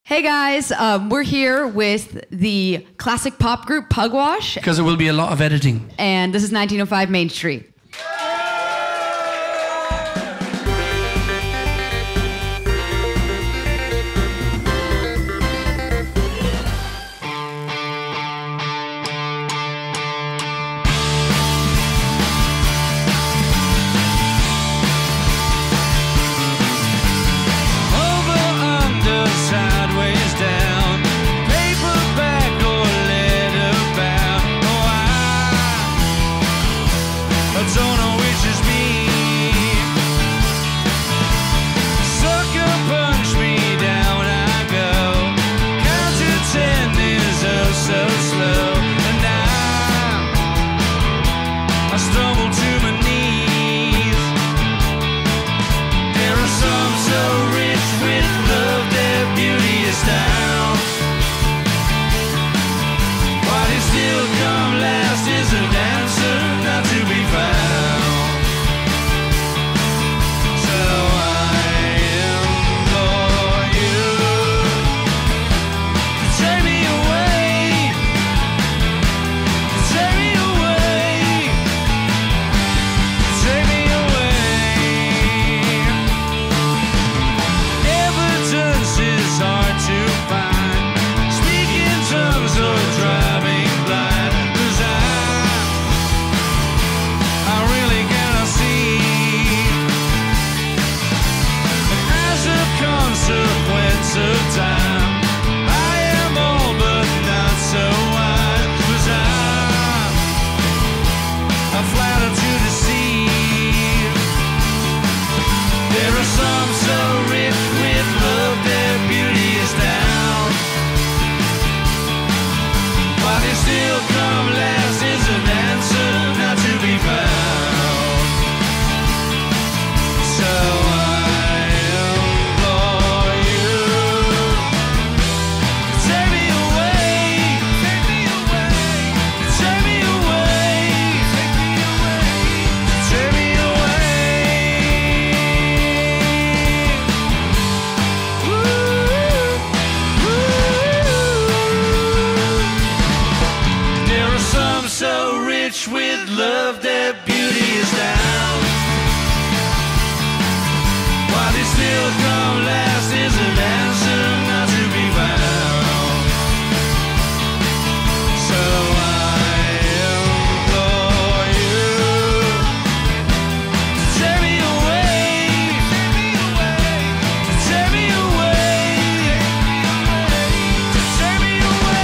Hey guys, we're here with the classic pop group Pugwash. Because there will be a lot of editing. And this is 1905 Main Street. With love, their beauty is down. Why they still come last is an answer not to be found. So I implore you to take me away, to take me away, to take me away.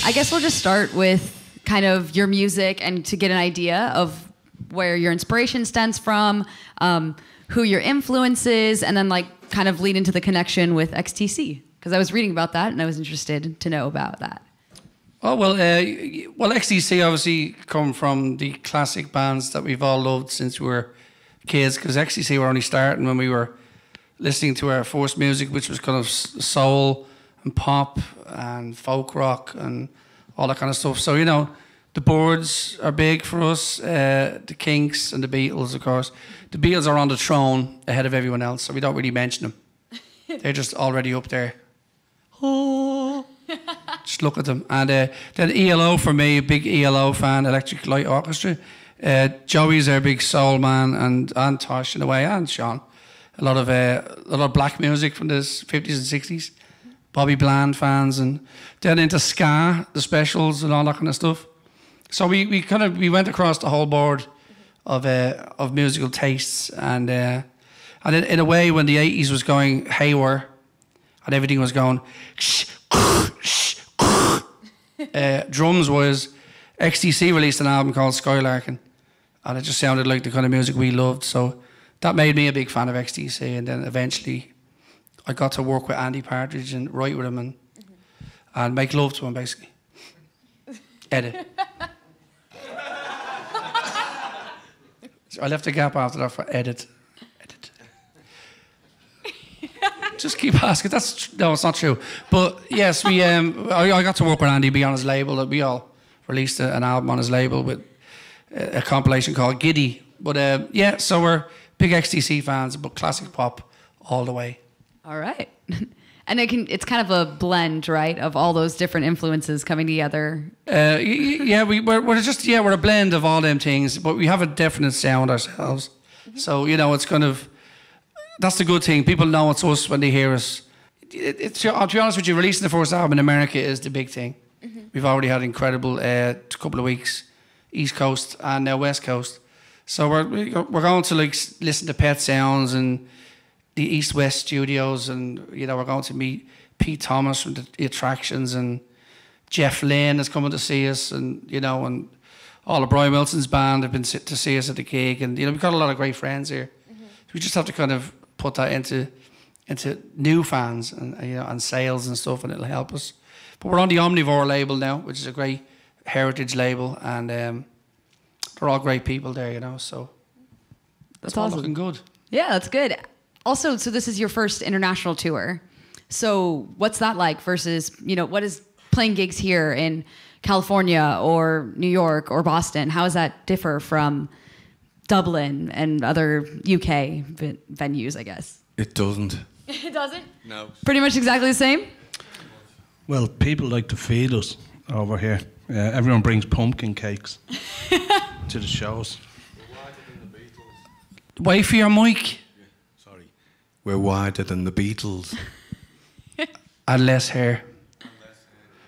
I guess we'll just start with kind of your music and to get an idea of where your inspiration stems from, who your influence is, and then like kind of lead into the connection with XTC. Because I was reading about that and I was interested to know about that. Oh, well, XTC obviously come from the classic bands that we've all loved since we were kids, because XTC were only starting when we were listening to our first music, which was kind of soul and pop and folk rock and all that kind of stuff. So, you know, the Birds are big for us, the Kinks and the Beatles, of course. The Beatles are on the throne ahead of everyone else, so we don't really mention them. They're just already up there. Oh, just look at them. And then ELO for me, a big ELO fan, Electric Light Orchestra. Joey's our big soul man, and Tosh in a way, and Sean. A lot of black music from the 50s and 60s. Bobby Bland fans, and then into ska, the Specials and all that kind of stuff. So we went across the whole board of musical tastes, and in a way, when the 80s was going haywire and everything was going drums was, XTC released an album called Skylarking, and it just sounded like the kind of music we loved. So that made me a big fan of XTC, and then eventually I got to work with Andy Partridge and write with him and make love to him, basically. Edit. I left a gap after that for edit. Just keep asking. No, it's not true. But yes, we. I got to work with Andy B on his label. We all released an album on his label with a compilation called Giddy. But yeah, so we're big XTC fans, but classic pop all the way. All right. And it's kind of a blend, right, of all those different influences coming together. Yeah, we're a blend of all them things, but we have a definite sound ourselves. So it's kind of, that's the good thing. People know it's us when they hear us. To be honest with you, releasing the first album in America is the big thing. We've already had incredible couple of weeks, East Coast and now West Coast. So we're going to listen to Pet Sounds and the East West Studios, and we're going to meet Pete Thomas from the Attractions, and Jeff Lynne is coming to see us, and and all of Brian Wilson's band have been to see us at the gig, and we've got a lot of great friends here. So we just have to kind of put that into new fans and sales and stuff, and it'll help us. But we're on the Omnivore label now, which is a great heritage label, and they're all great people there, so that's awesome. Looking good. Yeah, that's good. Also, so this is your first international tour. So what's that like versus, what is playing gigs here in California or New York or Boston? How does that differ from Dublin and other UK venues, I guess? It doesn't. It doesn't? No. Pretty much exactly the same? Well, people like to feed us over here. Everyone brings pumpkin cakes to the shows. Wait for your mic. Sorry. We're wider than the Beatles. And less hair.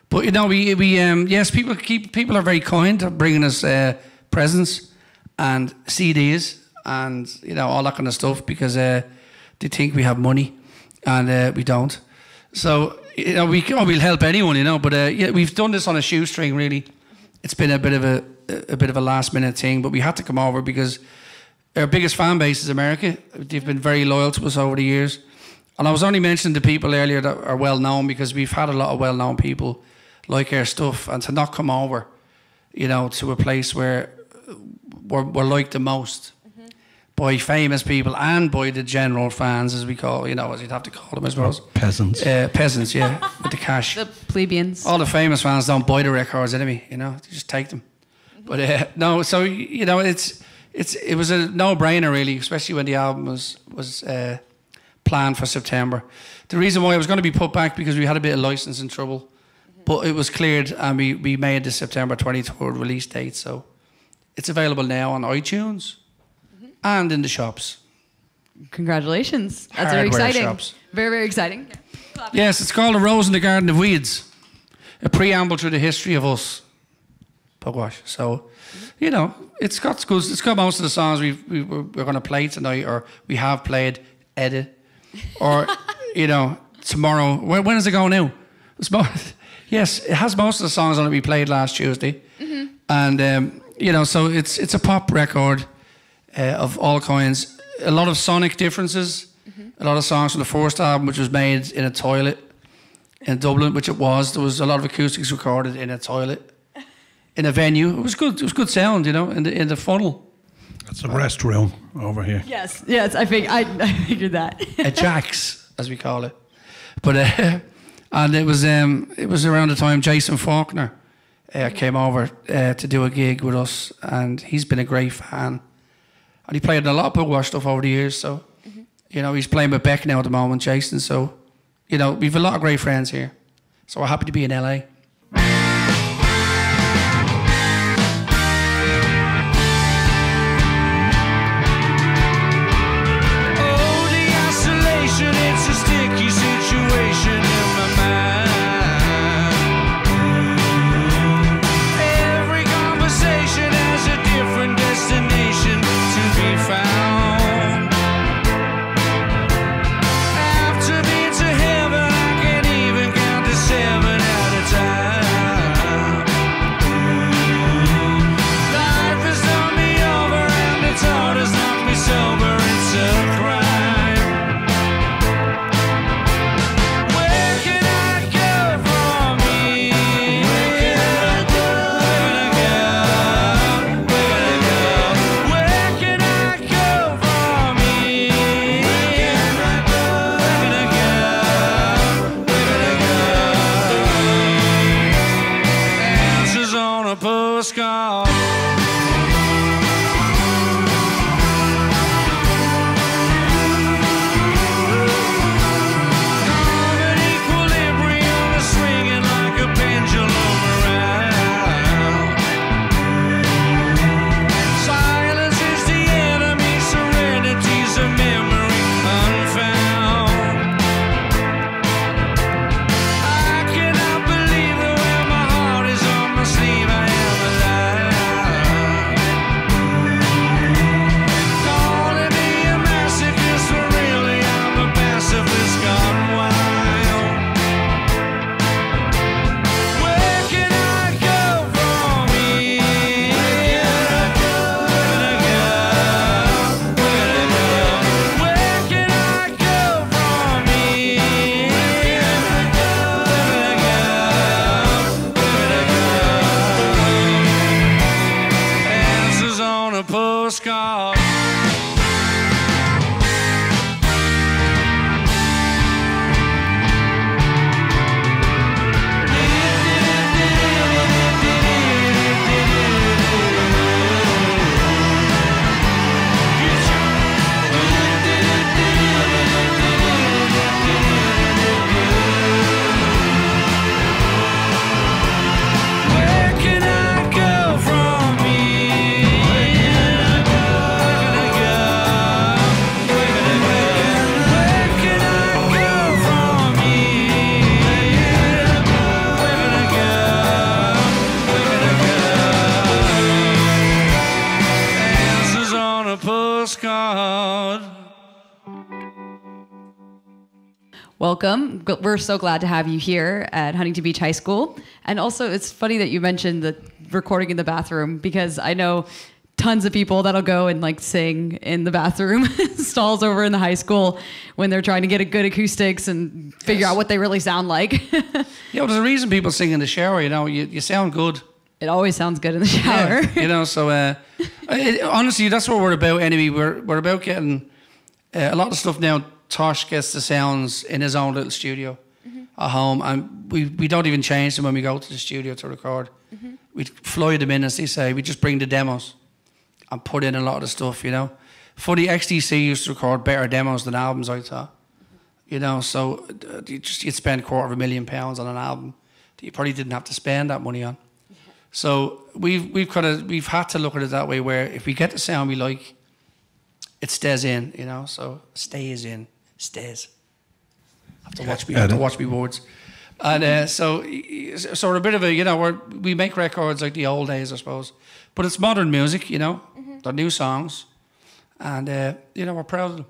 But yes, people are very kind to bringing us presents and CDs and all that kind of stuff, because they think we have money, and we don't. So we'll help anyone, but yeah, we've done this on a shoestring. Really, it's been a bit of a last minute thing, but we had to come over because our biggest fan base is America. They've been very loyal to us over the years. And I was only mentioning the people earlier that are well known, because we've had a lot of well known people like our stuff, and to not come over, to a place where we're liked the most by famous people and by the general fans, as we call, as you'd have to call them, I suppose. Peasants. Peasants, yeah, with the cash. The plebeians. All the famous fans don't buy the records anyway, they just take them. But no, so it was a no-brainer really, especially when the album was planned for September. The reason why it was going to be put back because we had a bit of licensing trouble, but it was cleared, and we made the September 23rd release date. So it's available now on iTunes and in the shops. Congratulations! That's Hardware very exciting. Shops. Very, very exciting. Yes, it's called A Rose in the Garden of Weeds, a preamble to the history of us, Pugwash. So, it's got good. It's got most of the songs we're going to play tonight, or we have played, edit, or tomorrow. When does it go now? Yes, it has most of the songs on it we played last Tuesday, and so it's a pop record of all kinds. A lot of sonic differences. A lot of songs from the first album, which was made in a toilet in Dublin, which it was. There was a lot of acoustics recorded in a toilet, in a venue. It was good. It was good sound, in the funnel. It's a restroom over here. Yes, I figured that. A Jack's, as we call it. But and it was around the time Jason Faulkner came over to do a gig with us, and he's been a great fan. And he played in a lot of Pugwash stuff over the years, so he's playing with Beck now at the moment, Jason. So we've a lot of great friends here. So we're happy to be in LA. After being to heaven, I can't even count to 7 at a time. welcome. We're so glad to have you here at Huntington Beach High School. And also, it's funny that you mentioned the recording in the bathroom, because I know tons of people that'll go and like sing in the bathroom stalls over in the high school when they're trying to get a good acoustics and figure out what they really sound like. Yeah, well, there's a reason people sing in the shower. You know, you sound good. It always sounds good in the shower. Yeah, you know, so honestly, that's what we're about anyway. We're about getting a lot of stuff now. Tosh gets the sounds in his own little studio at home, and we don't even change them when we go to the studio to record. We fly them in, as they say. We just bring the demos and put in a lot of the stuff, you know. Funny, XTC used to record better demos than albums, I thought. You know, so you'd spend £250,000 on an album that you probably didn't have to spend that money on. So we've had to look at it that way, where if we get the sound we like, it stays in, you know. So stays. I have to watch me words. And so we're a bit of a, you know, we make records like the old days, I suppose, but it's modern music, you know. They're new songs, and you know, we're proud of them.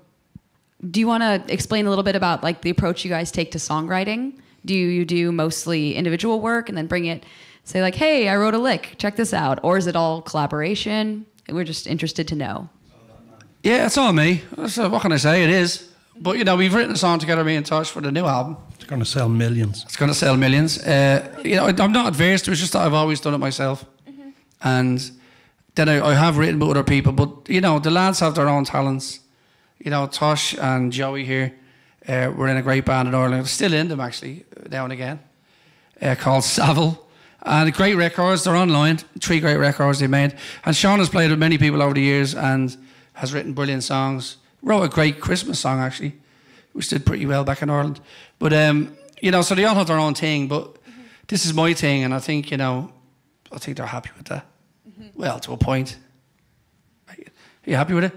Do you want to explain a little bit about like the approach you guys take to songwriting? Do you do mostly individual work and then bring it, say like, hey, I wrote a lick, check this out? Or is it all collaboration? We're just interested to know. Yeah, it's all me. So what can I say? It is. But, you know, we've written a song together, me and Tosh, for the new album. It's going to sell millions. It's going to sell millions. You know, I'm not adverse to it. It's just that I've always done it myself. And then I have written with other people. But, you know, the lads have their own talents. You know, Tosh and Joey here, we're in a great band in Ireland. Still in them, actually, now and again, called Savile. And great records. They're online. 3 great records they made. And Sean has played with many people over the years and has written brilliant songs. Wrote a great Christmas song, actually, which did pretty well back in Ireland. But, you know, so they all have their own thing. But this is my thing, and I think, you know, I think they're happy with that. Well, to a point. Are you happy with it?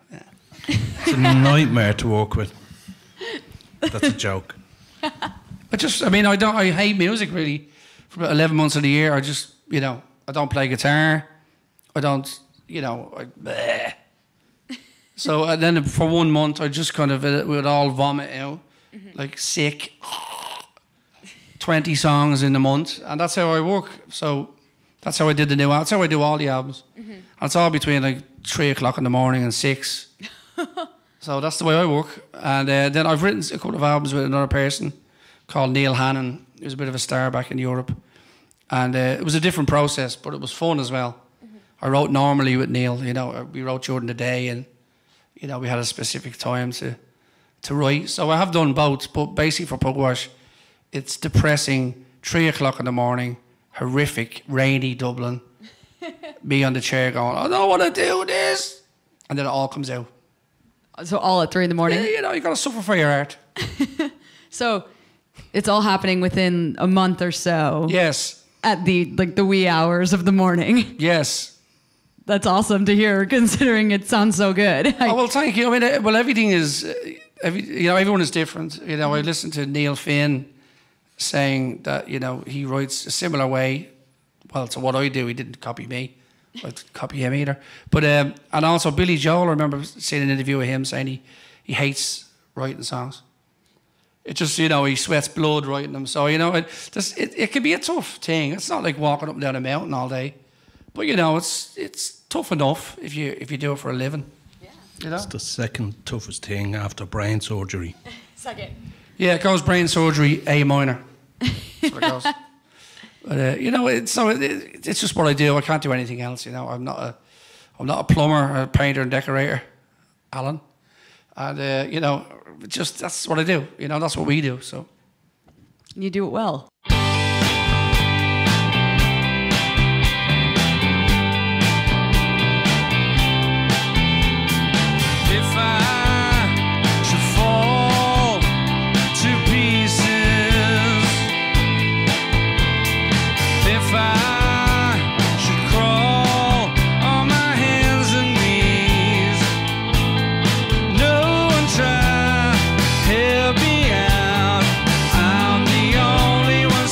Yeah. It's a nightmare to work with. That's a joke. I hate music, really. For about 11 months of the year, I just, you know, I don't play guitar. I don't, you know, bleh. So then for 1 month, I just kind of would all vomit out, like sick. 20 songs in a month, and that's how I work. So that's how I did the new album. That's how I do all the albums. And it's all between like 3 o'clock in the morning and 6. So that's the way I work. And then I've written a couple of albums with another person called Neil Hannon. He was a bit of a star back in Europe. And it was a different process, but it was fun as well. I wrote normally with Neil, you know, we wrote during the day, and you know, we had a specific time to write. So I have done both, but basically for Pugwash, it's depressing, 3 o'clock in the morning, horrific, rainy Dublin, me on the chair going, I don't want to do this. And then it all comes out. So all at 3 in the morning? Yeah, you know, you got to suffer for your art. So it's all happening within a month or so. Yes. At the wee hours of the morning. Yes. That's awesome to hear, considering it sounds so good. Oh, well, thank you. I mean, well, everything is, you know, everyone is different. You know, I listened to Neil Finn saying that, you know, he writes a similar way, well, to what I do. He didn't copy me. I didn't copy him either. But, and also Billy Joel, I remember seeing an interview with him saying he hates writing songs. It just, you know, he sweats blood writing them. So, you know, it can be a tough thing. It's not like walking up and down a mountain all day. But, you know, it's tough enough if you do it for a living. Yeah. You know? It's the second toughest thing after brain surgery. Second. Yeah, it goes brain surgery, A minor. That's what it goes. But, you know, it's just what I do. I can't do anything else, you know. I'm not a plumber, a painter and decorator, Alan. And, you know, just that's what I do. You know, that's what we do, so. You do it well. Help me out. I'm the only one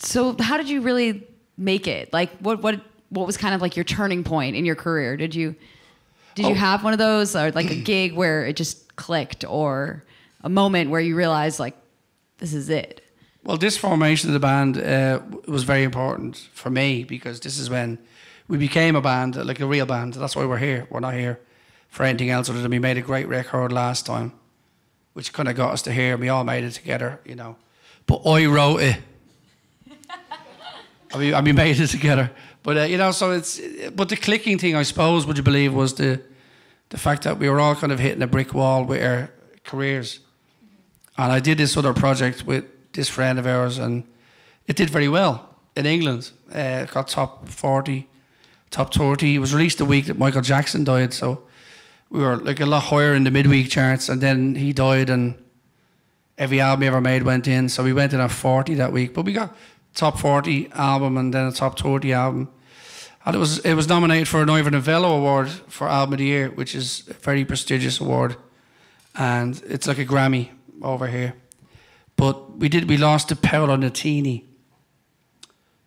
So how did you really make it? Like, what was kind of like your turning point in your career? Did you have one of those, or like a gig where it just clicked, or a moment where you realized like, this is it? Well, this formation of the band was very important for me, because this is when we became a band, like a real band. That's why we're here. We're not here for anything else other than we made a great record last time, which kind of got us to here. We all made it together, you know. But I wrote it. I mean, made it together. But, you know, so it's... But the clicking thing, I suppose, would you believe, was the fact that we were all kind of hitting a brick wall with our careers. And I did this other project with this friend of ours, and it did very well in England. It got top 40, top 30. It was released the week that Michael Jackson died, so we were like a lot higher in the midweek charts, and then he died and every album he ever made went in, so we went in at 40 that week. But we got top 40 album and then a top 30 album. And it was nominated for an Ivor Novello Award for Album of the Year, which is a very prestigious award. And it's like a Grammy over here. But we lost to Paolo Nutini,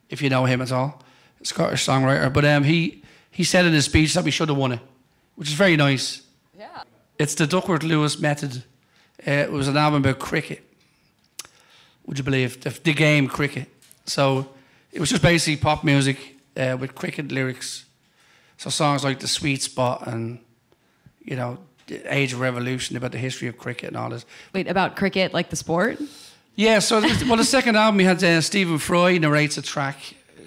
if you know him at all, a Scottish songwriter. But he said in his speech that we should have won it, which is very nice. Yeah. It's the Duckworth Lewis method. It was an album about cricket. Would you believe? The game cricket. So it was just basically pop music with cricket lyrics. So songs like The Sweet Spot and, you know, The Age of Revolution, about the history of cricket and all this. Wait, about cricket, like the sport? Yeah, so the second album we had Stephen Fry narrates a track.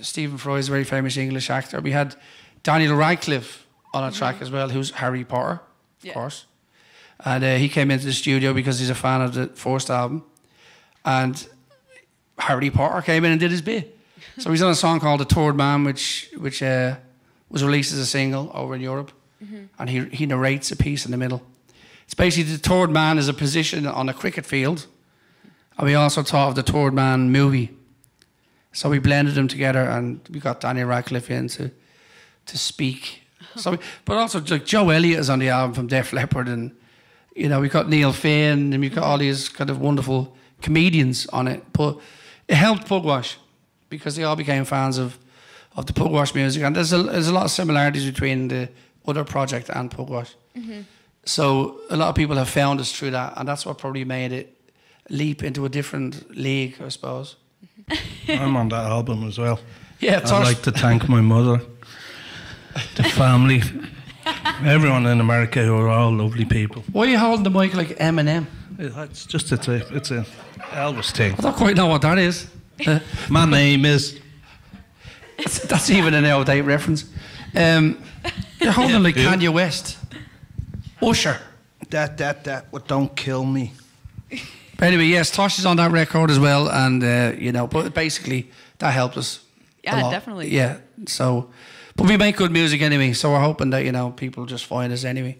Stephen Fry is a very famous English actor. We had Daniel Radcliffe on a track as well, who's Harry Potter, of course. And he came into the studio because he's a fan of the first album. And Harry Potter came in and did his bit. So he's on a song called The Third Man, which was released as a single over in Europe. And he narrates a piece in the middle. It's basically the third man is a position on a cricket field. And we also thought of the Third Man movie. So we blended them together, and we got Daniel Radcliffe in to speak. So, but also like Joe Elliott is on the album from Def Leppard, and you know, we got Neil Finn, and we got all these kind of wonderful comedians on it. But it helped Pugwash because they all became fans of the Pugwash music, and there's a lot of similarities between the other project and Pugwash. So a lot of people have found us through that, and that's what probably made it leap into a different league, I suppose. I'm on that album as well. Yeah, I'd like to thank my mother, the family, everyone in America who are all lovely people. Why are you holding the mic like Eminem? It's just it's a Elvis thing. I don't quite know what that is. My name is. That's even an out-of-date reference. You're holding like Kanye West. Usher. That, what don't kill me. But anyway, yes, Tosh is on that record as well, and you know, but basically that helped us. Yeah, definitely. Yeah, so, but we make good music anyway, so we're hoping that, you know, people just find us anyway.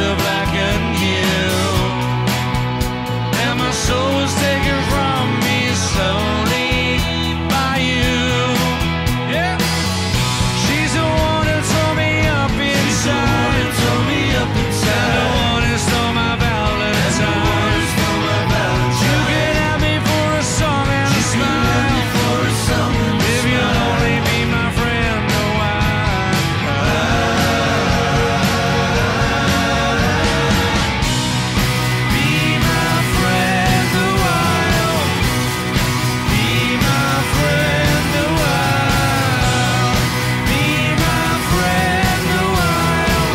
of blackened hue, and my soul was taken from me slowly by you. Yeah, she's the one who tore me up inside, and the one who stole my Valentine. You could have me for a song and a smile, if you'll only be my friend a while. Be my friend a while. Be my friend a while. Be my friend a while.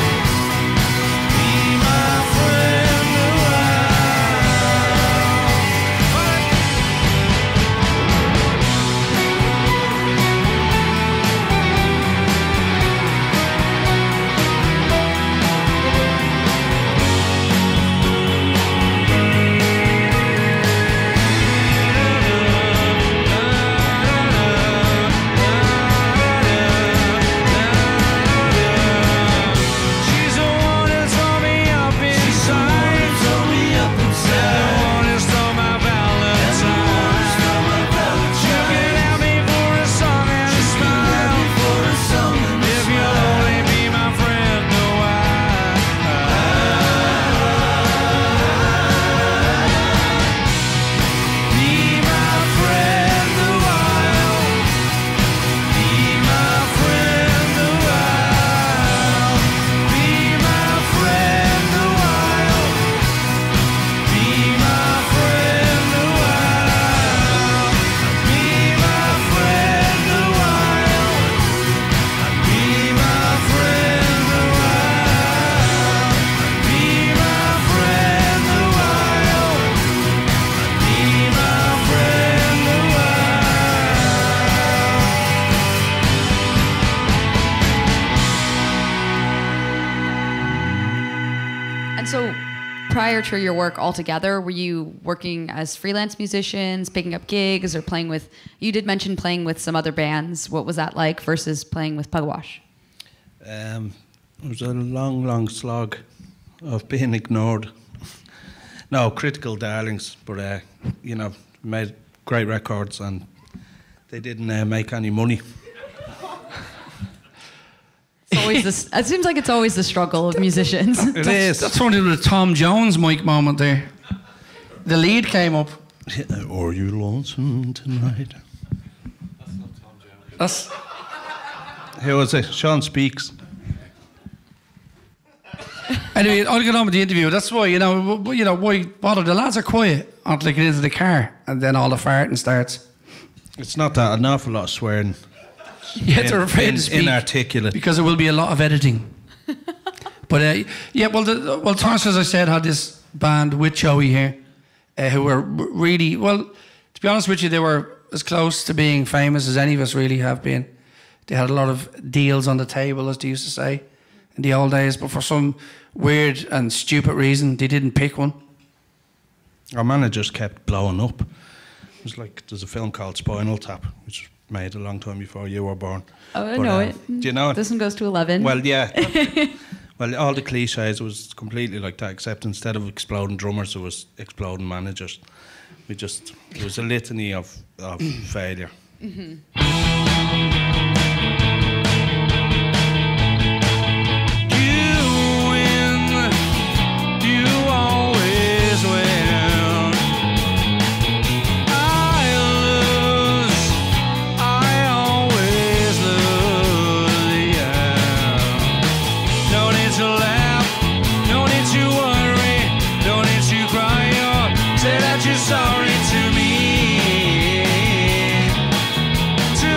Be my friend a She's the one who tore me up inside, and the one who stole my Valentine. You can have me for a song and a smile, if you'll only be my friend a while. Be my friend a while. Be my friend a while. Be my friend a while. Be my friend a while. Be my friend a while. Be my friend a while. Be my friend a while. Be my friend a And so, prior to your work altogether, were you working as freelance musicians, picking up gigs, or playing with? You did mention playing with some other bands. What was that like versus playing with Pugwash? It was a long slog of being ignored. No, critical darlings, but made great records and they didn't make any money. It's always this. It seems like it's always the struggle of musicians. It is. That's one of the Tom Jones mic moment there. The lead came up. Are you lonesome tonight? That's Who was it? Sean Speaks. anyway. I'll get on with the interview. That's why why bother? The lads are quiet until they get into the car, and then all the farting starts. It's not that, an awful lot of swearing. Yeah, they're afraid to speak inarticulate. because there will be a lot of editing. But Thomas, as I said, had this band with Joey here, who were really well. To be honest with you, they were as close to being famous as any of us really have been. They had a lot of deals on the table, as they used to say in the old days. But for some weird and stupid reason, they didn't pick one. Our managers kept blowing up. It was like, there's a film called Spinal Tap, which was made a long time before you were born. Oh, I know it. Do you know it? This one goes to 11. Well, yeah. Well, all the cliches was completely like that, except instead of exploding drummers, it was exploding managers. It was a litany of failure. Sorry to me, to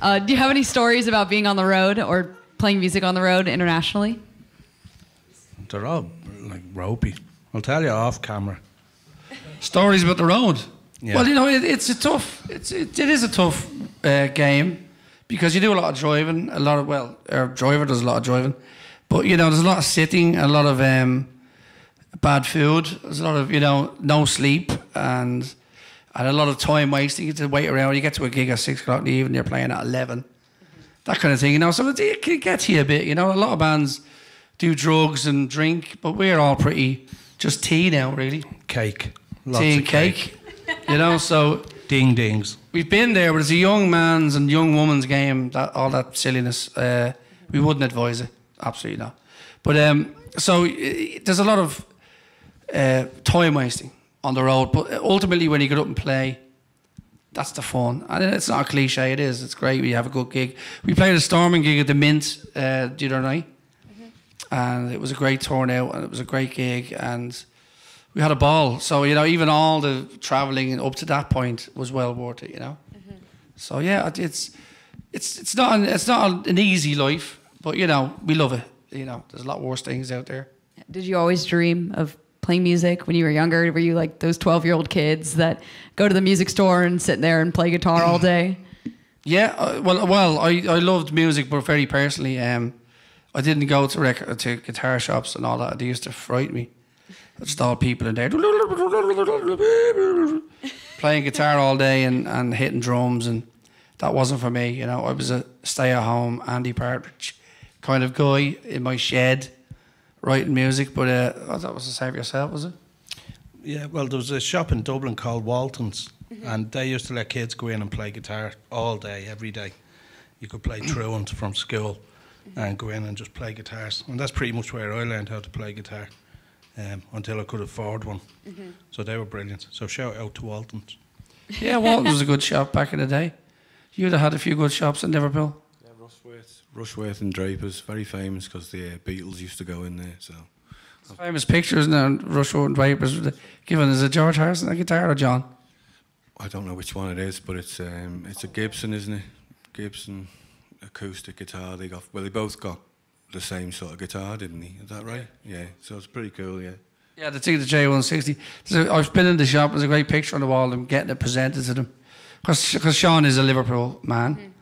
Do you have any stories about being on the road or playing music on the road internationally? They're all like ropey. I'll tell you off camera. Stories about the road. Yeah. Well, you know, it's a tough. It is a tough game because you do a lot of driving. Our driver does a lot of driving, but you know, there's a lot of sitting, a lot of bad food. There's a lot of no sleep and a lot of time wasting. You have to wait around. You get to a gig at 6 o'clock in the evening. You're playing at 11. That kind of thing, So it can get to you a bit. A lot of bands do drugs and drink, but we're all pretty just tea now, really. Cake. Lots tea and cake. So ding dings. We've been there, but it's a young man's and young woman's game. All that silliness, we wouldn't advise it. Absolutely not. But so there's a lot of time wasting on the road. But ultimately, when you get up and play, that's the fun. And it's not a cliche. It is. It's great when you have a good gig. We played a storming gig at the Mint the other night, and it was a great turnout, and it was a great gig, and we had a ball. So even all the travelling up to that point was well worth it. So yeah, it's not an easy life, but we love it. There's a lot worse things out there. Did you always dream of playing music when you were younger? Were you like those 12-year-old kids that go to the music store and sit there and play guitar all day? Yeah, well, I loved music, but very personally, I didn't go to guitar shops and all that. They used to frighten me. Just all people in there playing guitar all day and hitting drums, and that wasn't for me. I was a stay-at-home Andy Partridge kind of guy in my shed writing music. But that was to save yourself, was it? Yeah, well, there was a shop in Dublin called Walton's, and they used to let kids go in and play guitar all day, every day. You could play truant from school and go in and just play guitars, and that's pretty much where I learned how to play guitar. Until I could afford one. So they were brilliant. So shout out to Walton's. Yeah, Walton's was a good shop back in the day. You'd have had a few good shops in Liverpool. Yeah, Rushworth and Draper's, very famous because the Beatles used to go in there. So famous pictures now, Rushworth and Draper's. Given, is it George Harrison a guitar or John? I don't know which one it is, but it's a Gibson, isn't it? Gibson acoustic guitar. They both got the same sort of guitar, didn't he? Is that right? Yeah. So it's pretty cool, yeah. Yeah, the J160. I've been in the shop. There's a great picture on the wall. I'm getting it presented to them because Sean is a Liverpool man,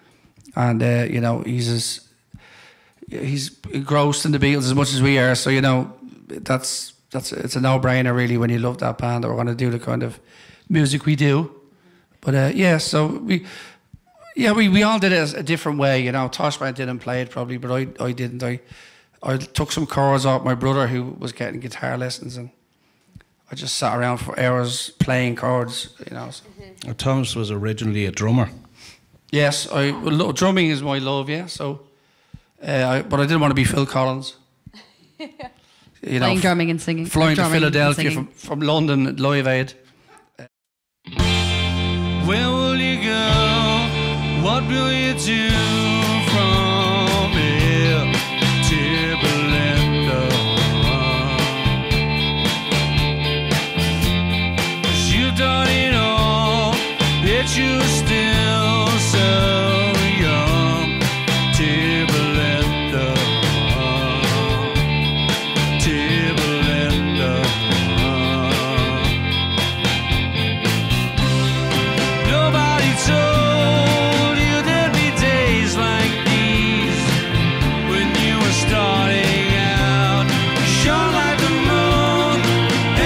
and he's engrossed in the Beatles as much as we are. So it's a no-brainer really when you love that band that we're going to do the kind of music we do. But so we all did it a different way. Toshman didn't play it probably, but I didn't. I took some chords off my brother who was getting guitar lessons, and I just sat around for hours playing chords. Thomas was originally a drummer. Yes, drumming is my love. Yeah, so, but I didn't want to be Phil Collins. Playing drumming and singing. Flying to Philadelphia from London at Live Aid. Where will you go? What will you do from here to Belinda? 'Cause you've done it all, yet you're still so young. To Belinda, to Belinda. Nobody told you there'd be days like these when you were starting out. You shone like the moon,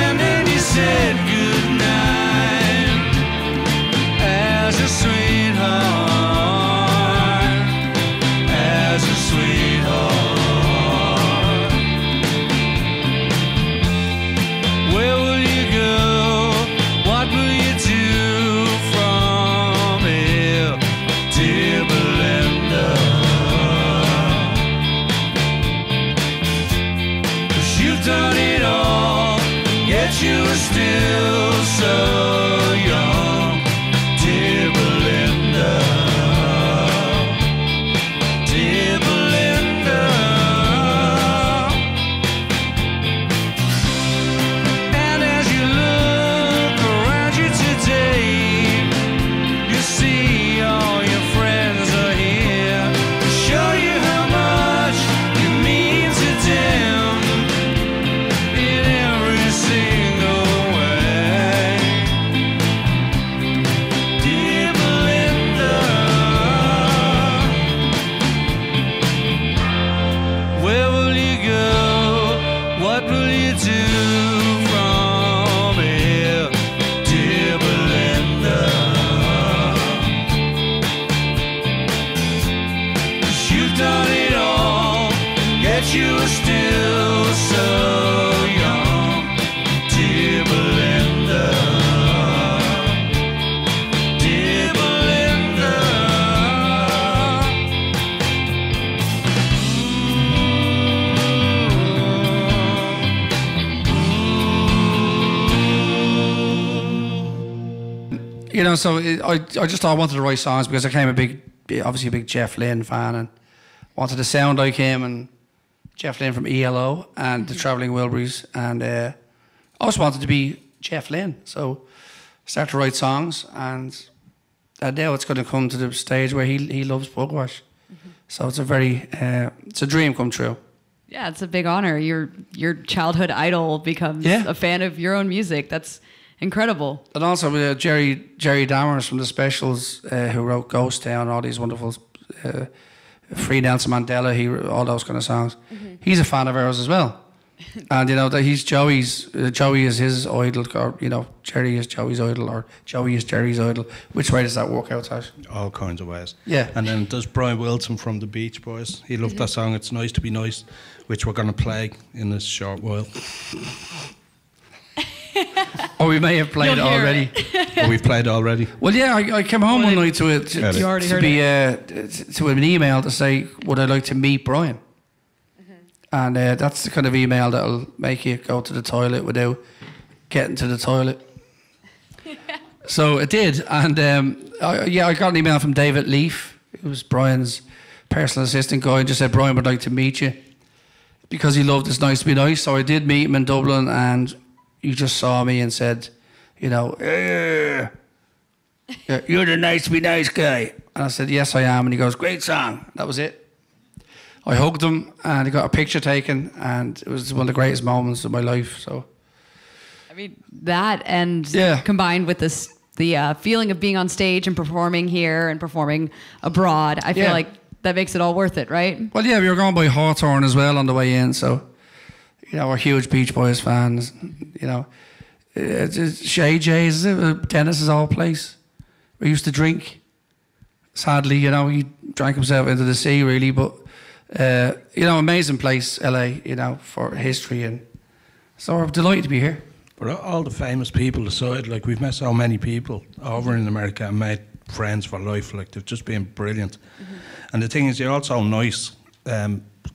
and then you said goodnight as you swing. you were still so young, dear Belinda, dear Belinda. You know, so I just thought I wanted to write songs because I became obviously a big Jeff Lynne fan, and wanted to sound like him, and Jeff Lynne from ELO and the Travelling Wilburys, and I also wanted to be Jeff Lynne. So I started to write songs, and now it's going to come to the stage where he loves Pugwash. So it's it's a dream come true. Yeah, it's a big honor. Your childhood idol becomes a fan of your own music. That's incredible. And also Jerry Dammers from the Specials, who wrote Ghost Town, all these wonderful Free Nelson Mandela, all those kind of songs. He's a fan of ours as well. And you know that he's Joey's. Joey is his idol, or you know, Jerry is Joey's idol, or Joey is Jerry's idol. Which way does that work out, Tash? All kinds of ways. Yeah. And then there's Brian Wilson from the Beach Boys. He loved that song, It's Nice to Be Nice, which we're going to play in a short while. Or we may have played it You'll hear already. Oh, we've played already. Well, yeah, I came home one night to You already heard to an email to say, would I like to meet Brian? And that's the kind of email that'll make you go to the toilet without getting to the toilet. So it did, and I got an email from David Leaf, who was Brian's personal assistant guy, and just said Brian would like to meet you because he loved It's Nice to Be Nice. So I did meet him in Dublin, and he just saw me and said, you know, you're the Nice to Be Nice guy. And I said, yes, I am. And he goes, great song. That was it. I hugged him, and he got a picture taken, and it was one of the greatest moments of my life. So, I mean, that and Yeah. combined with the feeling of being on stage and performing here and performing abroad, I feel Yeah. like that makes it all worth it, right? well, yeah, we were going by Hawthorne as well on the way in. So, you know, we're huge Beach Boys fans. You know, it's Shay J's, Dennis's old place. We used to drink. Sadly, you know, he drank himself into the sea, really, but. You know, amazing place, LA, you know, for history, and so we're delighted to be here. But all the famous people aside, like we've met so many people over in America and made friends for life, like they've just been brilliant. And the thing is, you're also nice.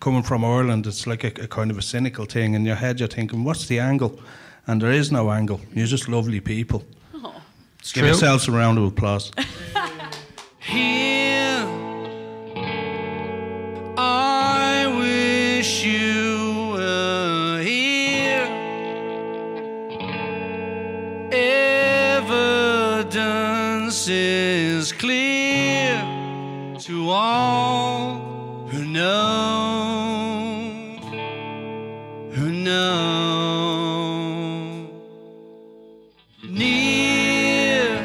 Coming from Ireland, it's like a kind of a cynical thing. In your head, you're thinking, what's the angle? And there is no angle. You're just lovely people. It's Give true. yourselves a round of applause. Here, I wish you were here. Evidence is clear to all who know, who know. Near,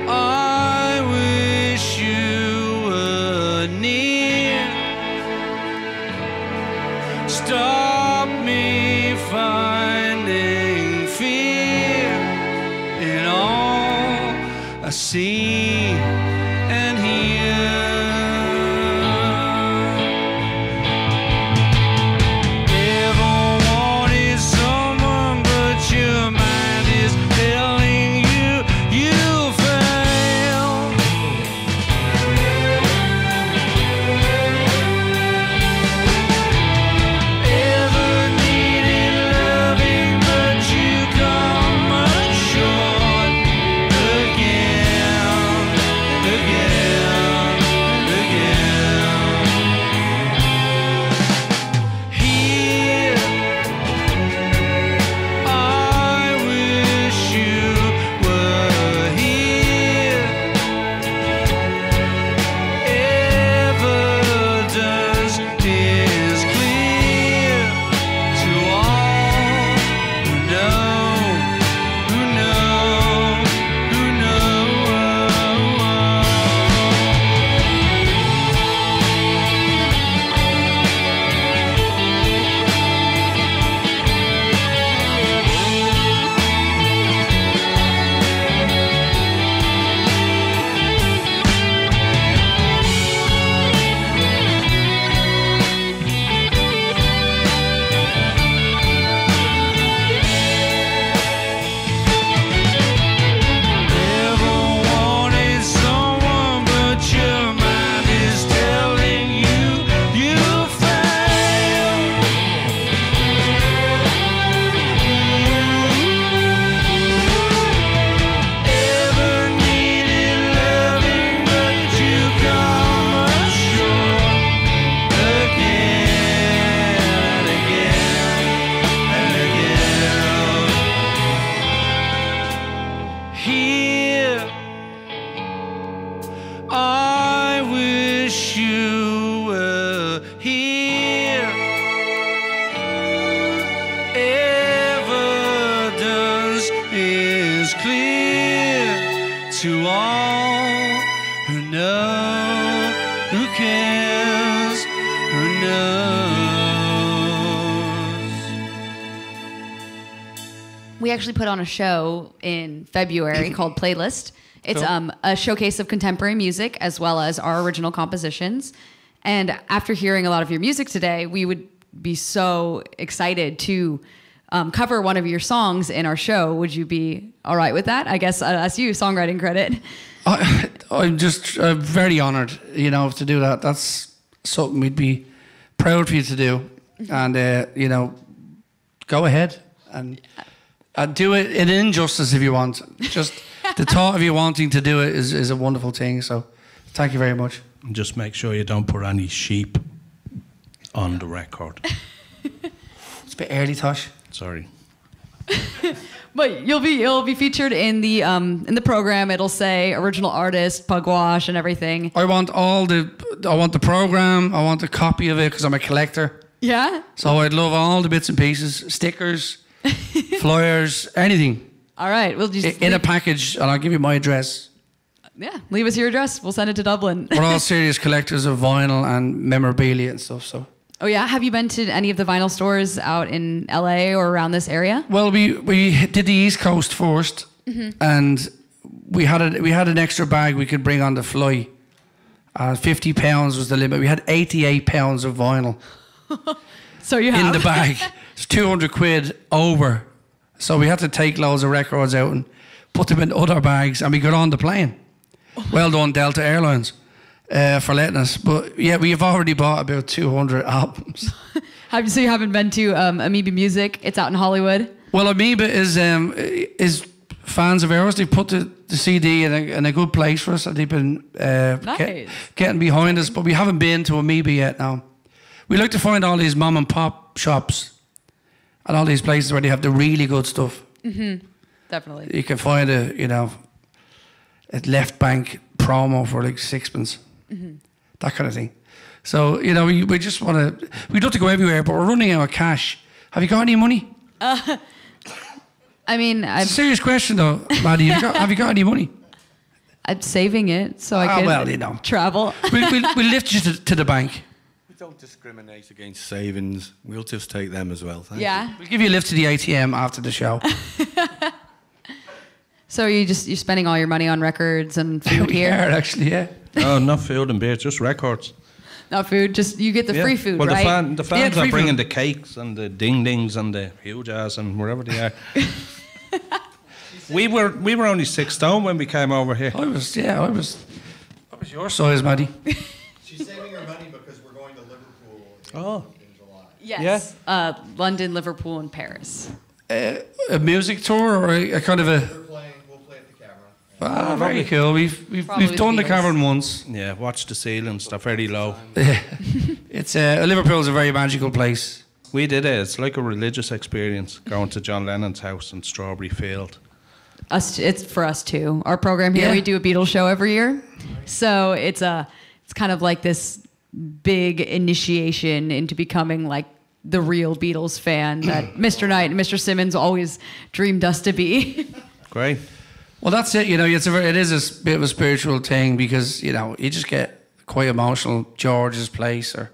I wish you were near. Stop me finding fear in all I see and hear. Ever wanted someone, but your mind is telling you you'll fail. Ever needed loving, but you come up short again. here. I wish you were here. Evidence is clear to all who know, who cares, who knows. We actually put on a show in February called Playlist. It's Cool. a showcase of contemporary music as well as our original compositions. And after hearing a lot of your music today, we would be so excited to cover one of your songs in our show. Would you be all right with that? I guess that's you, songwriting credit. I'm just very honoured, you know, to do that. That's something we'd be proud for you to do. And, you know, go ahead and do it in injustice if you want. Just the thought of you wanting to do it is a wonderful thing. So thank you very much. And just make sure you don't put any sheep on the record. It's a bit early, Tosh. Sorry. But you'll be featured in the program. It'll say original artist, Pugwash, and everything. I want the program. I want a copy of it because I'm a collector. Yeah? So I'd love all the bits and pieces, stickers, flyers, anything All right. We'll just in a package, and I'll give you my address. leave us your address. We'll send it to Dublin. We're all serious collectors of vinyl and memorabilia and stuff. So, Oh yeah, have you been to any of the vinyl stores out in LA or around this area? well, we did the East Coast first, and we had an extra bag we could bring on the fly. £50 was the limit. We had 88 pounds of vinyl So you have in the bag. It's 200 quid over. So we had to take loads of records out and put them in other bags, and we got on the plane. Well done, Delta Airlines, for letting us. But yeah, we have already bought about 200 albums. So you haven't been to Amoeba Music? It's out in Hollywood. Well, Amoeba is fans of ours. They put the CD in a good place for us, and they've been Nice. getting behind us. But we haven't been to Amoeba yet now. We like to find all these mom and pop shops and all these places where they have the really good stuff. Definitely. You can find a left bank promo for like sixpence, that kind of thing. So we just want to. We'd love to go everywhere, but we're running out of cash. Have you got any money? I mean, It's a serious question, though, Maddie. Have you got any money? I'm saving it so I can well, travel. We'll lift you to the bank. We don't discriminate against savings. We'll just take them as well. Thank you. Yeah. We'll give you a lift to the ATM after the show. So you're spending all your money on records and food We here? are, actually, yeah. Oh, not food and beer, just records. Not food, just you get the free food, well, right? the fans free are bringing food. the cakes and the ding-dings and the huge ass and wherever they are. we were only 6 stone when we came over here. I was your size, Maddie. She's saving her money because we're going to Liverpool in July. Yes. London, Liverpool, and Paris. A music tour or a kind of a... We'll play at the Cavern. Very cool. We've Probably done the Beatles. cavern once. Yeah, watch the ceilings, they're very low. It's Liverpool's a very magical place. We did it. It's like a religious experience, going to John Lennon's house in Strawberry Field. It's for us too. Our program here, Yeah. we do a Beatles show every year, so it's kind of like this big initiation into becoming like the real Beatles fan that Mr. Knight and Mr. Simmons always dreamed us to be. Great. Well, that's it. It is a bit of a spiritual thing because you just get quite emotional. George's Place or.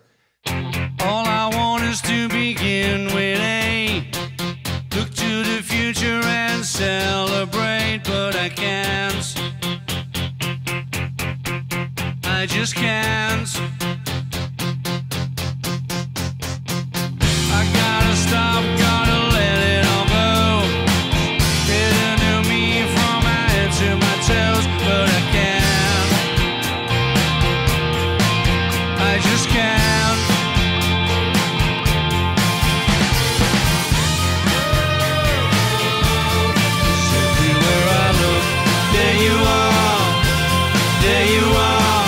All I want is to begin with a look to the future and celebrate, but I can't. I just can't. I gotta stop, gotta let it all go. Get a new me from my head to my toes, but I can't. I just can't. Everywhere I look, there you are, there you are.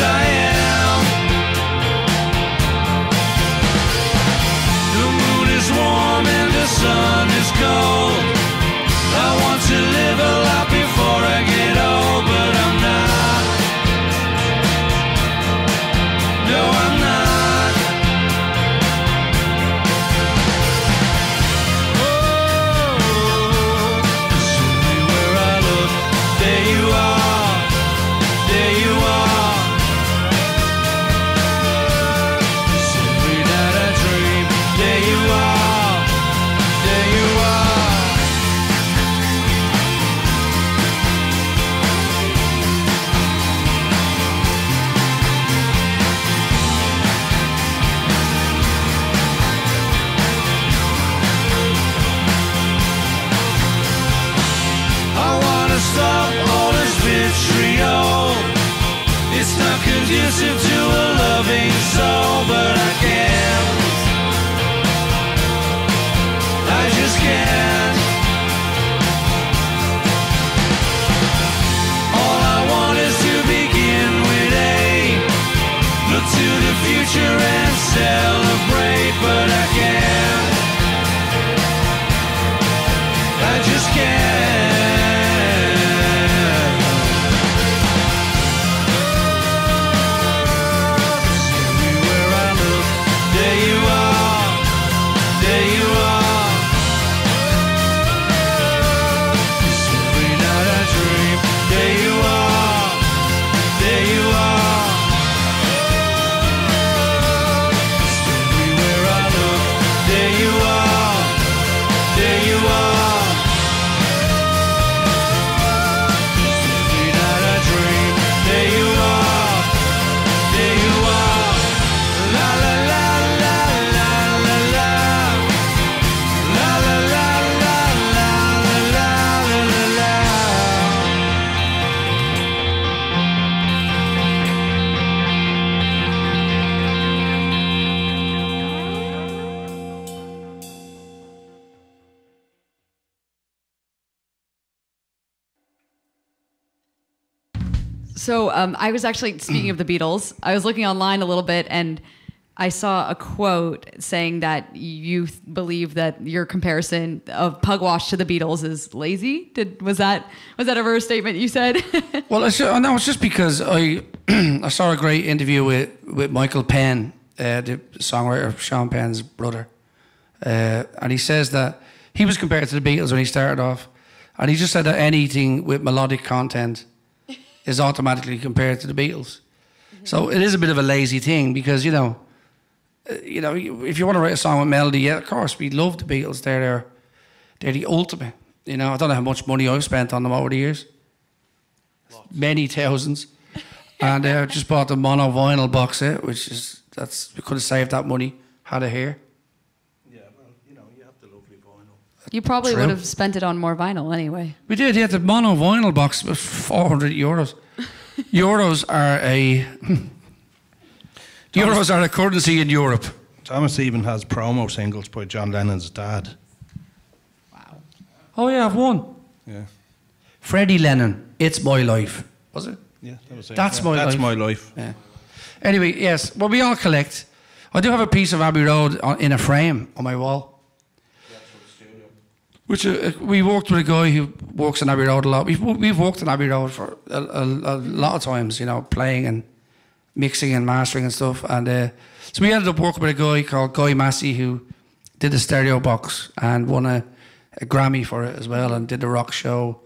I am. The moon is warm and the sun is cold. I want to live a lot before I get old, but I'm not. No, I'm not. Oh, everywhere I look, there you are, there you are. Every night I dream, there you are, there you are. I wanna stop all this vitriol. It's not conducive to a loving soul, but I can't. I just can't. All I want is to begin with A. Look to the future and celebrate, but I can't. I just can't. Everywhere I look, there you are, there you are. Every night I dream, there you are, there you are. Everywhere I look, there you are, there you are. Every night I dream, there you are, there you are. La la la la la la la. La la la la la la la la la. So I was actually, speaking of the Beatles, I was looking online a little bit and I saw a quote saying that you believe that your comparison of Pugwash to the Beatles is lazy. Was that ever a statement you said? Well, no, it's just because I I saw a great interview with Michael Penn, the songwriter, Sean Penn's brother, and he says that he was compared to the Beatles when he started off, and he just said that anything with melodic content is automatically compared to the Beatles. So it is a bit of a lazy thing because you know, if you want to write a song with melody, yeah, of course we love the Beatles. They're the ultimate. You know, I don't know how much money I've spent on them over the years. Lots. Many thousands. And I just bought the mono vinyl box set, which is we could have saved that money had it here. Yeah, well, you have the lovely vinyl. You probably True. would have spent it on more vinyl anyway. We did, yeah. The mono vinyl box was €400. Euros are Euros are a currency in Europe. Thomas even has promo singles by John Lennon's dad. Wow. Oh yeah, I've won. Yeah. Freddie Lennon, It's My Life. Was it? Yeah, that was it. That's my life. That's my life. Yeah. Anyway, yes. Well, we all collect. I do have a piece of Abbey Road in a frame on my wall. Which we worked with a guy who works on Abbey Road a lot. We've worked on Abbey Road for a lot of times, you know, playing and mixing and mastering and stuff. And so we ended up working with a guy called Guy Massey who did the stereo box and won a Grammy for it as well, and did the rock show,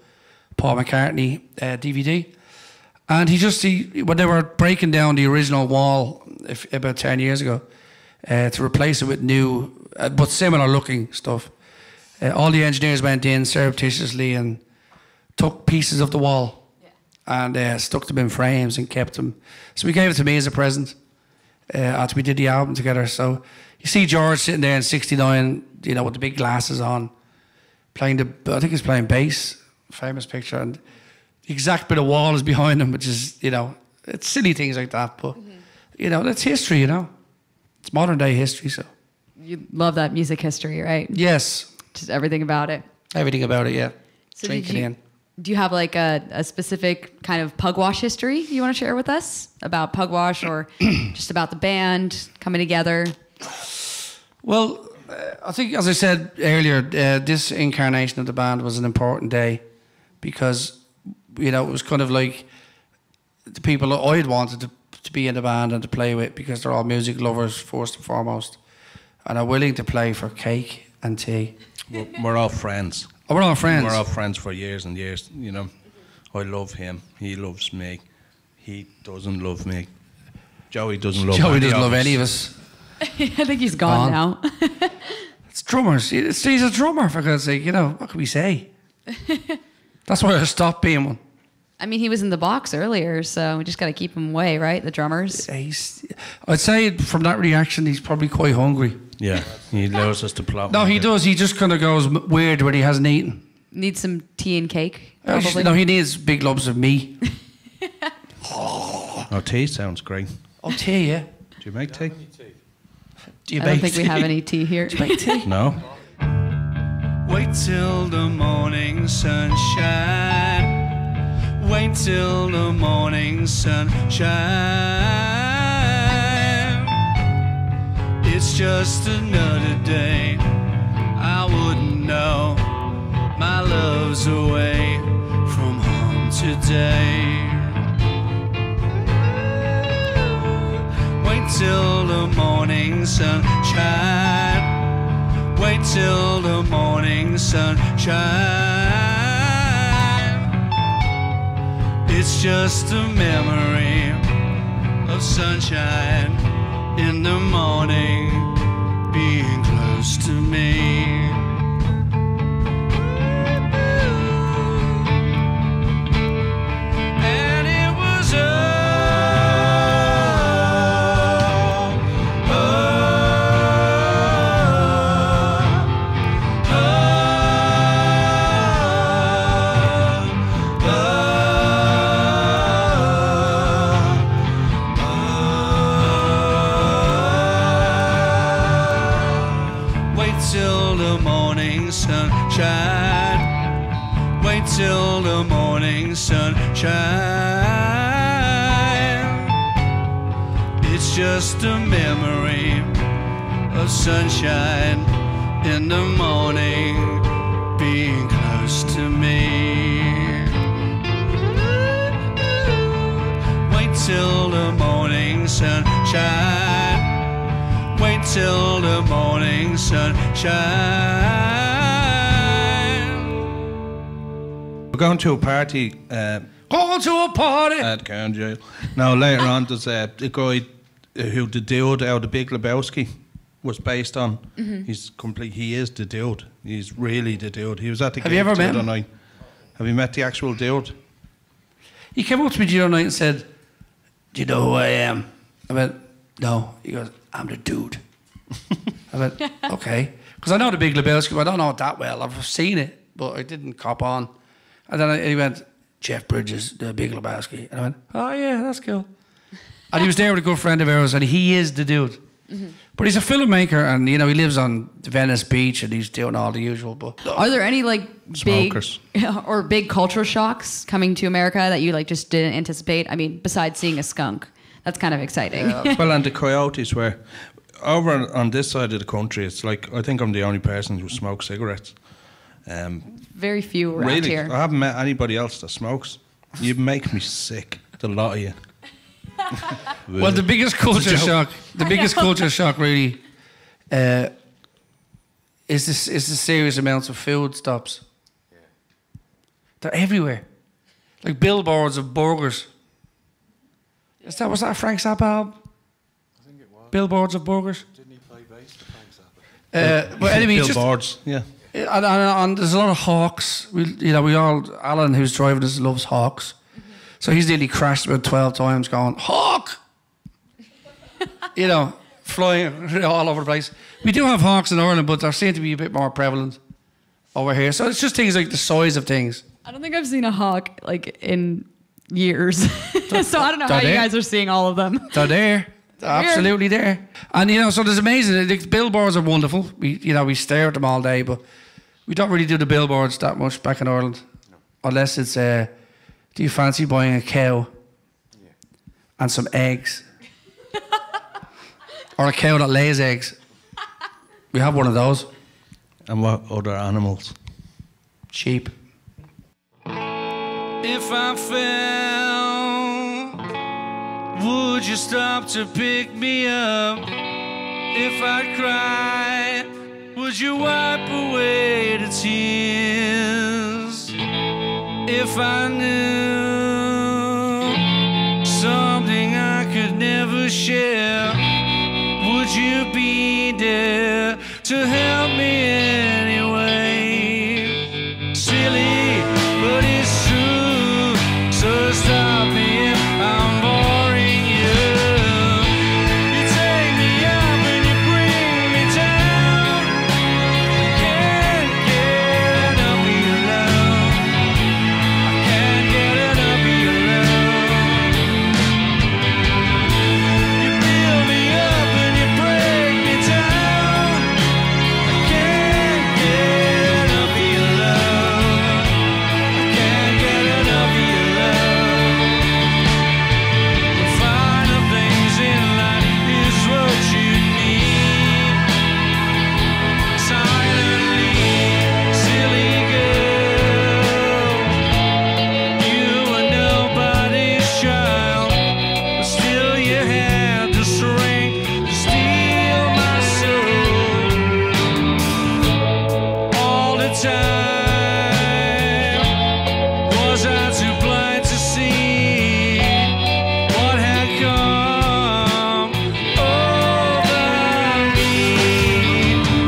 Paul McCartney DVD. And when they were breaking down the original wall about 10 years ago to replace it with new but similar looking stuff, all the engineers went in surreptitiously and took pieces of the wall and stuck them in frames and kept them. So we gave it to me as a present after we did the album together. So you see George sitting there in '69, you know, with the big glasses on, playing I think he's playing bass, famous picture, and the exact bit of wall is behind him, which is, you know, it's silly things like that, but you know, that's history, you know. It's modern day history, so. You love that music history, right? Yes. Just everything about it. Everything about it, yeah. So Drink it in. do you have like a specific kind of Pugwash history you want to share with us about Pugwash, or just about the band coming together? Well, I think, as I said earlier, this incarnation of the band was an important day because, you know, it was kind of like the people that I'd wanted to be in the band and to play with, because they're all music lovers first and foremost, and are willing to play for cake and tea. We're all friends. Oh, we're all friends. We're all friends for years and years. You know, I love him. He loves me. He doesn't love me. Joey doesn't love. Joey doesn't love any of us. I think he's gone now. It's drummers. He's a drummer, for God's sake. You know, what can we say? That's why I stopped being one. I mean, he was in the box earlier, so we just got to keep him away, right? The drummers. I'd say from that reaction, he's probably quite hungry. Yeah, he allows us to plot. No, he does. He just kind of goes weird when he hasn't eaten. Needs some tea and cake, No, probably. he needs big lumps of meat. Oh, tea sounds great. Oh, tea, yeah. Do you make tea? Do you I don't make think we tea? have any tea here. Do you make tea? No. Wait till the morning sunshine. Wait till the morning sunshine. It's just another day. I wouldn't know my love's away from home today. Wait till the morning sunshine. Wait till the morning sunshine. It's just a memory of sunshine in the morning being close to me. And it was sunshine. Wait till the morning sunshine. It's just a memory of sunshine in the morning being close to me. Wait till the morning sunshine. Wait till the morning sunshine. We're going to a party. Going to a party. At Cairn Jail. Now later on, there's the guy who the dude out of Big Lebowski was based on. He's complete. He is the dude. He's really the dude. He was at the. Have you ever met him? Night. Have you met the actual dude? He came up to me the other night and said, "Do you know who I am?" I went, "No." He goes, "I'm the dude." I went, "Okay," because I know the Big Lebowski, but I don't know it that well. I've seen it, but I didn't cop on. And then he went, "Jeff Bridges, the Big Lebowski," and I went, "Oh yeah, that's cool." And he was there with a good friend of ours, and he is the dude. But he's a filmmaker, and you know he lives on Venice Beach, and he's doing all the usual. But Are there any like Smokers. big or big cultural shocks coming to America that you like just didn't anticipate? I mean, besides seeing a skunk, that's kind of exciting. Well, and the coyotes were over on this side of the country. It's like I think I'm the only person who smokes cigarettes. Very few around Really, here. I haven't met anybody else that smokes. You make me sick, the lot of you. well, the biggest culture shock, really, is the serious amounts of food stops. Yeah. They're everywhere, like billboards of burgers. Was that a Frank Zappa album? I think it was. Billboards of burgers. Didn't he play bass for Frank Zappa? But anyway, Billboards, yeah. And there's a lot of hawks. Alan, who's driving us, loves hawks. So he's nearly crashed about 12 times going, "Hawk!" Flying all over the place. We do have hawks in Ireland, but they seem to be a bit more prevalent over here. So it's just things like the size of things. I don't think I've seen a hawk like in years. So I don't know how you there. guys are seeing all of them. They're there. They're absolutely there. And, so there's amazing. The billboards are wonderful. We stare at them all day, but we don't really do the billboards that much back in Ireland. unless it's do you fancy buying a cow and some eggs? Or a cow that lays eggs. We have one of those. And what other animals? Sheep. If I fell, would you stop to pick me up? If I cried, would you wipe away the tears? If I knew something I could never share, would you be there to help me anyway? Silly, but it's true, so stop me if I'm boring you. You take me up and you bring me down. Can't get enough of your love. I can't get enough of your love. You build me up and you break me down. I can't get enough of your love. I can't get enough of your love. The finer things in life is what you need. Silently, silly girl, you were nobody's child, but still you had the strength to steal my soul. All the time, was I too blind to see what had come over me?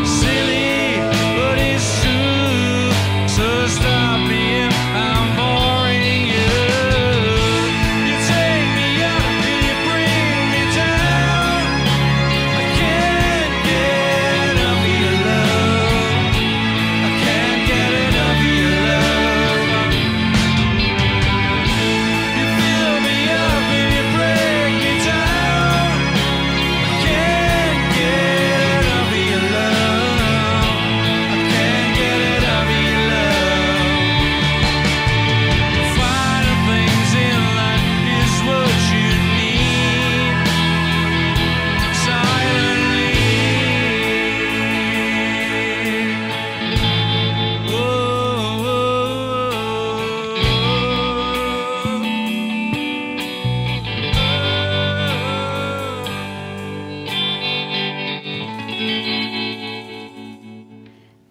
Silly, but it's true, so stop me if I'm boring you. You take me up and you bring me down. I can't get enough of your love. I can't get enough of your love. You fill me up and you break me down. I can't get enough of your love. I can't get enough of your love. The finer things in life is what you need. Silently.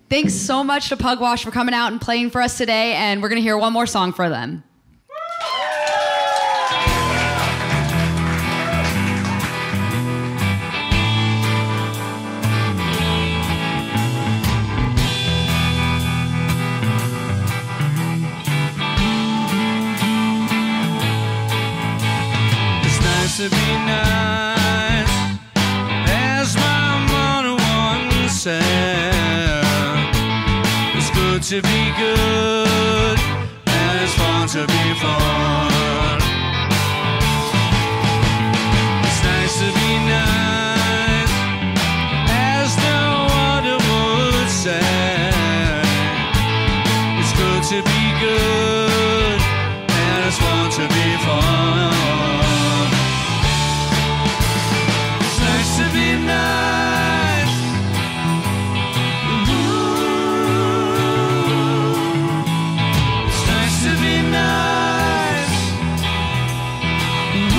Thanks so much to Pugwash for coming out and playing for us today, and we're going to hear one more song for them. It's nice to be nice, as my mother once said. It's good to be good, and it's fun to be fun. It's nice to be nice, as no other would say. It's good to be good, and it's fun to be fun. It's nice to be nice. Ooh. It's nice to be nice. Ooh.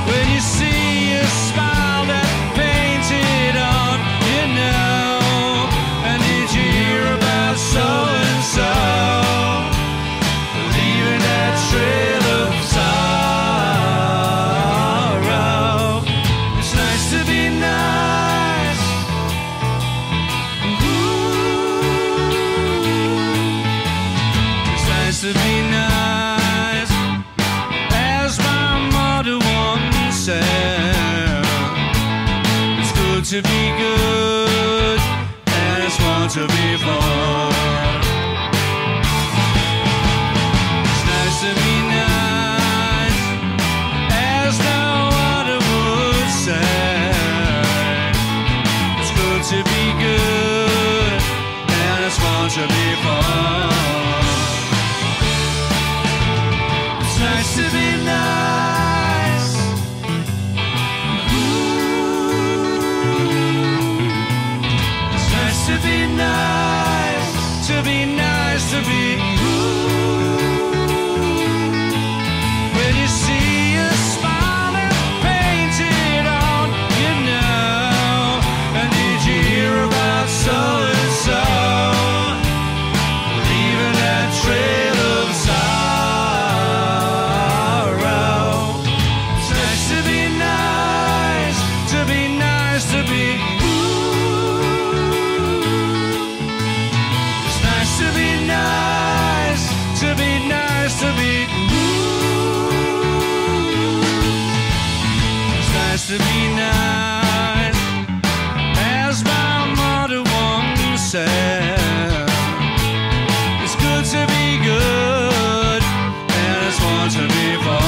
When you see a smile that painted on, you know. And did you hear about so and so? Leaving that trail of sorrow. It's nice to be nice. Ooh. It's nice to be nice, as my mother once said. It's good to be good, and it's fun to be fun. It's nice to be nice, as no other would say. It's good to be good, and it's fun to be nice, to be nice, to be when you see a smiling painted on, you know. And did you hear about so and so leaving that trail of sorrow? It's nice to be nice, to be nice, to be It's nice to be nice, to be nice, to be It's nice to be nice, as my mother once said. It's good to be good, and it's fun to be fun.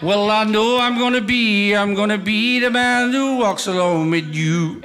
Well, I know I'm gonna be the man who walks along with you.